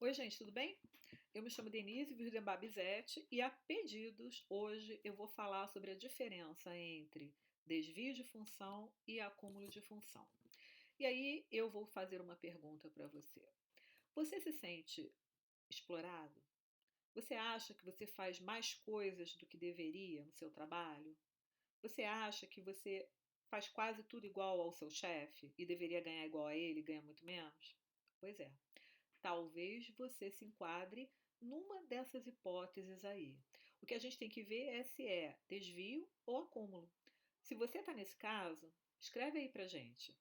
Oi, gente, tudo bem? Eu me chamo Denise Virden Bizete e a pedidos, hoje eu vou falar sobre a diferença entre desvio de função e acúmulo de função. E aí eu vou fazer uma pergunta para você. Você se sente explorado? Você acha que você faz mais coisas do que deveria no seu trabalho? Você acha que você faz quase tudo igual ao seu chefe e deveria ganhar igual a ele e ganha muito menos? Pois é. Talvez você se enquadre numa dessas hipóteses aí. O que a gente tem que ver é se é desvio ou acúmulo. Se você está nesse caso, escreve aí para a gente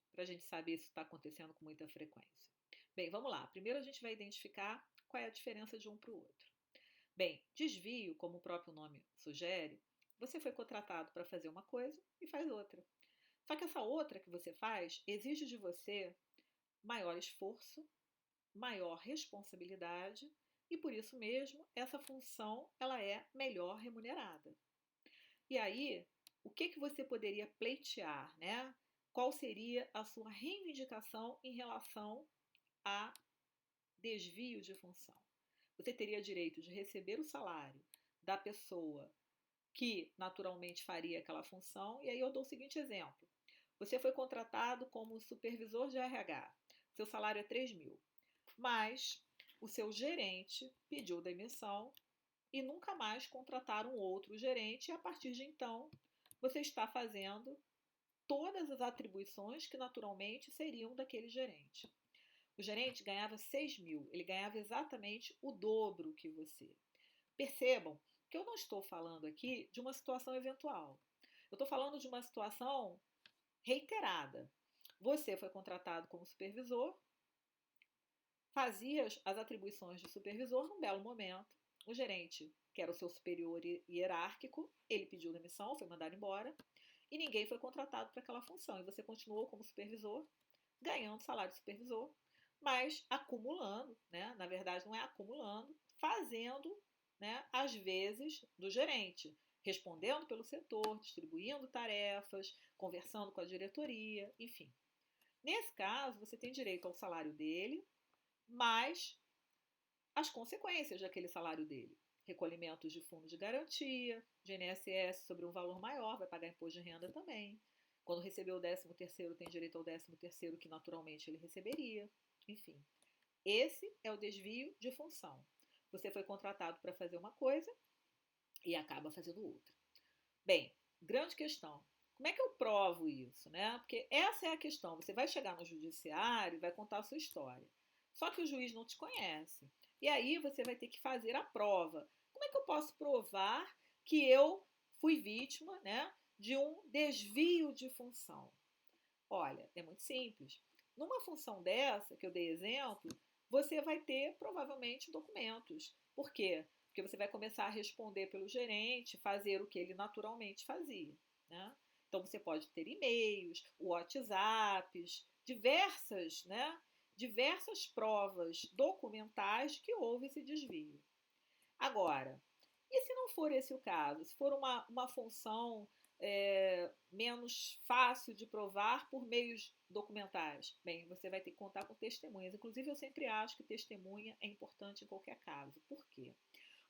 saber se está acontecendo com muita frequência. Bem, vamos lá. Primeiro a gente vai identificar qual é a diferença de um para o outro. Bem, desvio, como o próprio nome sugere, você foi contratado para fazer uma coisa e faz outra. Só que essa outra que você faz exige de você maior esforço, maior responsabilidade e por isso mesmo essa função ela é melhor remunerada. E aí, o que você poderia pleitear, né? Qual seria a sua reivindicação em relação a desvio de função? Você teria direito de receber o salário da pessoa que naturalmente faria aquela função, e aí eu dou o seguinte exemplo. Você foi contratado como supervisor de RH. Seu salário é 3.000. Mas o seu gerente pediu demissão e nunca mais contrataram outro gerente, e a partir de então você está fazendo todas as atribuições que naturalmente seriam daquele gerente. O gerente ganhava 6.000, ele ganhava exatamente o dobro que você. Percebam que eu não estou falando aqui de uma situação eventual. Eu estou falando de uma situação reiterada. Você foi contratado como supervisor, fazia as atribuições de supervisor num belo momento. O gerente, que era o seu superior hierárquico, ele pediu demissão, foi mandado embora, e ninguém foi contratado para aquela função. E você continuou como supervisor, ganhando salário de supervisor, mas acumulando, né? Na verdade, não é acumulando, fazendo, né, às vezes, do gerente, respondendo pelo setor, distribuindo tarefas, conversando com a diretoria, enfim. Nesse caso, você tem direito ao salário dele, mais as consequências daquele salário dele. Recolhimentos de fundo de garantia, de INSS sobre um valor maior, vai pagar imposto de renda também. Quando receber o 13º, tem direito ao 13º que naturalmente ele receberia. Enfim, esse é o desvio de função. Você foi contratado para fazer uma coisa e acaba fazendo outra. Bem, grande questão. Como é que eu provo isso, né? Porque essa é a questão. Você vai chegar no judiciário e vai contar a sua história. Só que o juiz não te conhece. E aí você vai ter que fazer a prova. Como é que eu posso provar que eu fui vítima, né, de um desvio de função? Olha, é muito simples. Numa função dessa, que eu dei exemplo, você vai ter provavelmente documentos. Por quê? Porque você vai começar a responder pelo gerente, fazer o que ele naturalmente fazia, né? Então você pode ter e-mails, WhatsApps, diversas provas documentais que houve esse desvio. Agora, e se não for esse o caso? Se for uma função menos fácil de provar por meios documentais? Bem, você vai ter que contar com testemunhas. Inclusive, eu sempre acho que testemunha é importante em qualquer caso. Por quê?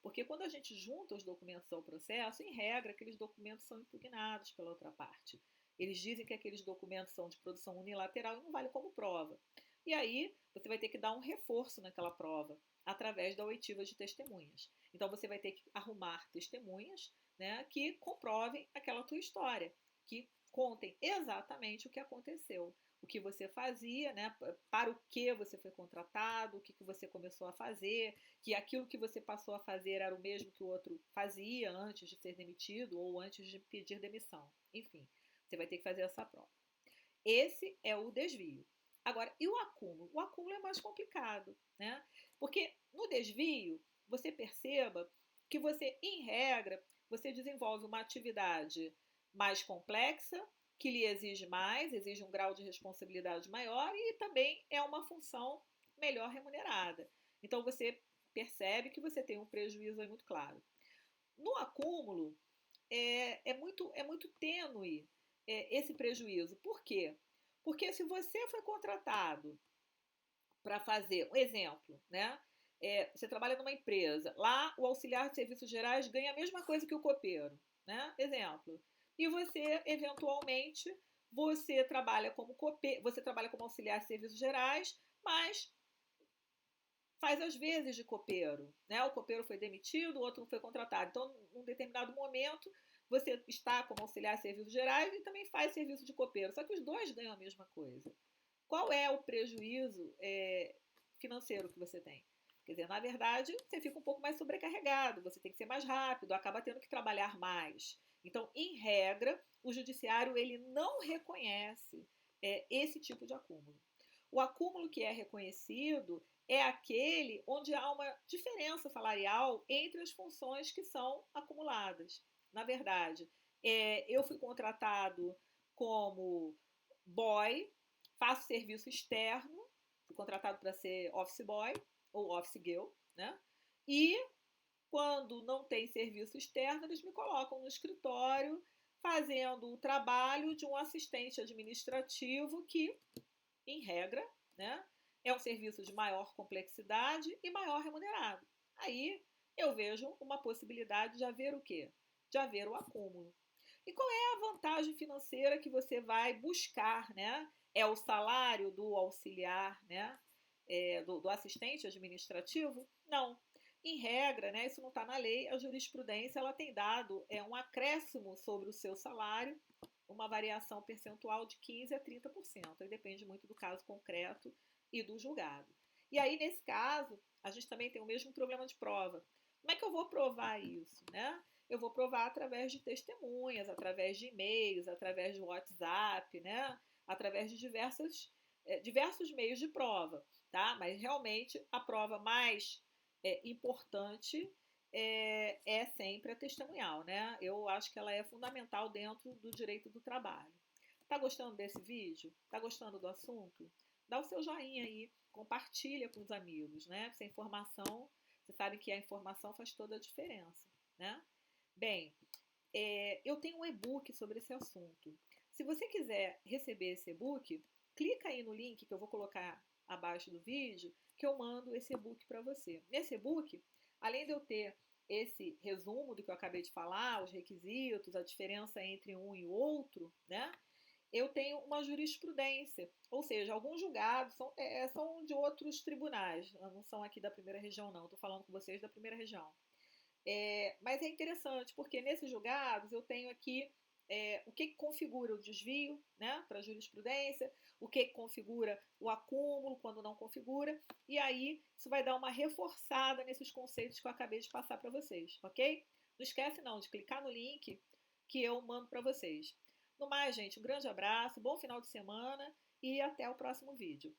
Porque quando a gente junta os documentos ao processo, em regra, aqueles documentos são impugnados pela outra parte. Eles dizem que aqueles documentos são de produção unilateral e não vale como prova. E aí, você vai ter que dar um reforço naquela prova, através da oitiva de testemunhas. Então, você vai ter que arrumar testemunhas, né, que comprovem aquela tua história, que contem exatamente o que aconteceu, o que você fazia, né, para o que você foi contratado, o que você começou a fazer, que aquilo que você passou a fazer era o mesmo que o outro fazia antes de ser demitido ou antes de pedir demissão. Enfim, você vai ter que fazer essa prova. Esse é o desvio. Agora, e o acúmulo? O acúmulo é mais complicado, né? Porque no desvio, você perceba que você, em regra, você desenvolve uma atividade mais complexa, que lhe exige mais, exige um grau de responsabilidade maior e também é uma função melhor remunerada. Então você percebe que você tem um prejuízo aí muito claro. No acúmulo, é muito tênue esse prejuízo. Por quê? Porque se você foi contratado para fazer um exemplo, né? Você trabalha numa empresa, lá o auxiliar de serviços gerais ganha a mesma coisa que o copeiro, né? Exemplo. E você, eventualmente, você trabalha como auxiliar de serviços gerais, mas faz às vezes de copeiro, né? O copeiro foi demitido, o outro não foi contratado. Então, num determinado momento, você está como auxiliar de serviços gerais e também faz serviço de copeiro. Só que os dois ganham a mesma coisa. Qual é o prejuízo financeiro que você tem? Quer dizer, na verdade, você fica um pouco mais sobrecarregado, você tem que ser mais rápido, acaba tendo que trabalhar mais. Então, em regra, o judiciário ele não reconhece esse tipo de acúmulo. O acúmulo que é reconhecido é aquele onde há uma diferença salarial entre as funções que são acumuladas. Na verdade, eu fui contratado como boy, faço serviço externo, fui contratado para ser office boy ou office girl, né? E quando não tem serviço externo, eles me colocam no escritório fazendo o trabalho de um assistente administrativo que, em regra, né, é um serviço de maior complexidade e maior remunerado. Aí eu vejo uma possibilidade de haver o quê? De haver o acúmulo. E qual é a vantagem financeira que você vai buscar, né? É o salário do auxiliar, né? Do assistente administrativo? Não. Em regra, né, isso não está na lei, a jurisprudência ela tem dado um acréscimo sobre o seu salário, uma variação percentual de 15% a 30%. Aí depende muito do caso concreto e do julgado. E aí, nesse caso, a gente também tem o mesmo problema de prova. Como é que eu vou provar isso, né? Eu vou provar através de testemunhas, através de e-mails, através de WhatsApp, né? Através de diversos meios de prova, tá? Mas realmente a prova mais importante sempre a testemunhal, né? Eu acho que ela é fundamental dentro do direito do trabalho. Tá gostando desse vídeo? Tá gostando do assunto? Dá o seu joinha aí, compartilha com os amigos, né? Essa informação, você sabe que a informação faz toda a diferença, né? Bem, eu tenho um e-book sobre esse assunto. Se você quiser receber esse e-book, clica aí no link que eu vou colocar abaixo do vídeo, que eu mando esse e-book para você. Nesse e-book, além de eu ter esse resumo do que eu acabei de falar, os requisitos, a diferença entre um e o outro, né? Eu tenho uma jurisprudência, ou seja, alguns julgados são de outros tribunais, não são aqui da primeira região, não. Estou falando com vocês da primeira região. Mas é interessante, porque nesses julgados eu tenho aqui o que configura o desvio, né, para a jurisprudência, o que configura o acúmulo quando não configura, e aí isso vai dar uma reforçada nesses conceitos que eu acabei de passar para vocês, ok? Não esquece não de clicar no link que eu mando para vocês. No mais, gente, um grande abraço, bom final de semana e até o próximo vídeo.